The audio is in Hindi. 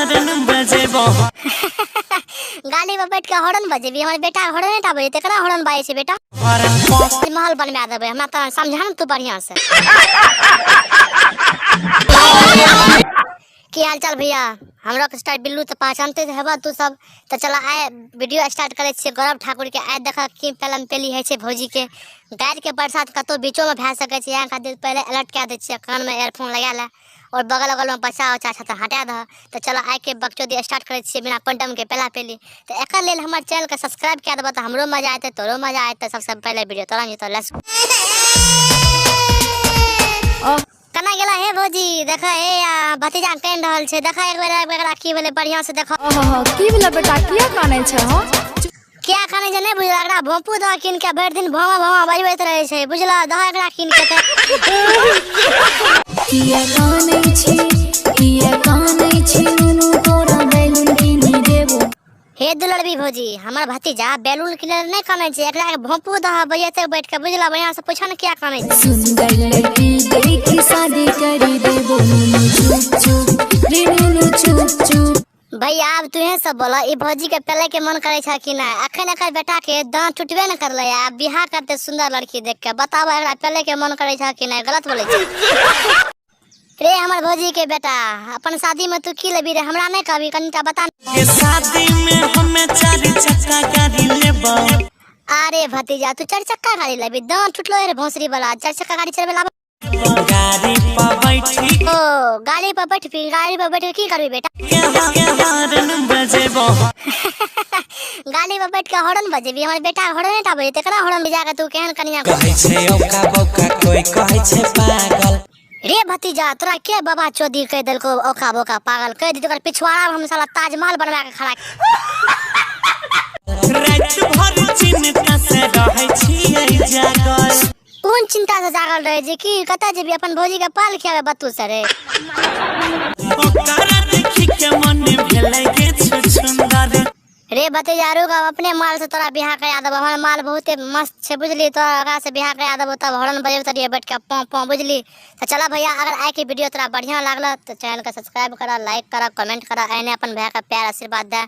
हॉर्न बजेबो गाड़ी में बैठ के हॉर्न बजेबी। हमर बेटा हॉर्न नहीं बजे तेकरा हॉर्न बाजे छे बेटा। महल बनवा देबे हमरा त समझा न तू बढ़िया से। की हाल चाल भैया? हमरा के स्टार बिल्लू त पहचानते हेबा तू सब। त चला आए वीडियो स्टार्ट करे छे गौरव ठाकुर के। आए देखा की पेलम पेली है छे भौजी के। गाड़ी के बरसात कतो बीचो में भै सके छे। यहाँ खातिर पहले अलर्ट क्या दे छे, कान में ईयरफोन लगा ले और बगल बगल में बच्चा उच्चा छत हटा द। तो चला आए के बकचोदी स्टार्ट करे छे बिना क्वांटम के पेला पेली। तो एकर लेल हमर चैनल के सब्सक्राइब क्या देबा त हमरो मजा आते तोरो मजा आते। सबसे पहले वीडियो तोरा नहीं तो लेट्स कना गेला हे भौजी। देखा हे भतीजा कह रहल छे। देखा एक बेर की भेले बढ़िया से देखा। की भेले बेटा? किया काने छे? हो क्या खाने जे नहीं बुझला? एकरा भोंपू दह किन के भर दिन भोमा भोमा बजबैत रहे छे बुझला। दह एकरा किन के किया काने छे नुनु तोरा बैलून किनी देबो। हे दुलड़बी भौजी, हमर भतीजा बैलून किने नहीं काने छे। एकरा के भोंपू दह बजते बैठ के बुझला। बढ़िया से पूछन क्या काने छे। सुंदर लड़की देखी शादी करी देबो नुनु चुप चुप रे नुनु चुप चुप। भैया अब तुहे सब बोला। ई भौजी के पेले के मन करे छा कि ना? अखन एकर बेटा के दांत टूटबे न करले। अब बियाह करते सुंदर लड़की देख के बताओ एकरा पेले के मन करे छा कि ना? गलत बोले छे रे हमर भौजी के बेटा। अपन शादी में तू की लेबी रे? हमरा नहीं कहबी, कनिटा बता। ये शादी में हमें 4 चक्का गाड़ी लेबो। अरे भतीजा तू 4 चक्का गाड़ी लेबी? दांत टूटलो रे भोसरी वाला। 4 चक्का गाड़ी चलबे लाब। गाड़ी पर बैठी ओ गाड़ी पर बैठबी? गाड़ी पर बैठ के की करबी बेटा? के हॉर्न बजेबो गाड़ी पर बैठ के हॉर्न बजेबी? हमर बेटा हॉर्न नहीं बजे तेकरा हॉर्न बजा के तू केहन कनिया कहै छे ओका बोका, कोई कहै छे पागल। रे भतीजा तोरा के बाबा चौधरी कह देलको ओका बोका पागल? कह दी तोकर पिछवाड़ा में हम साला ताजमहल बनवा के खड़ा। रात भर चिंता से रहै छियै जागल। कौन चिंता से जागल रहे जे की कता जेबी? अपन भौजी के पाल खियावे बत्तू से रे। ओकरा देखि के मन भेलै के सुंदर। रे भतीजा रुका, अपने माल से तोरा बियाह करा देबो। हमर माल बहुते मस्त छे बुझली। तो ओकरा से बियाह करा देबो तब हॉर्न बजेबे तरिए बैठ के पौ पौ बुझली। तो चला भैया, अगर आए के वीडियो तोरा बढ़िया लागल तो चैनल के सब्सक्राइब करा, लाइक करा, कमेंट करा। एने अपन भैया का प्यार आशीर्वाद दे।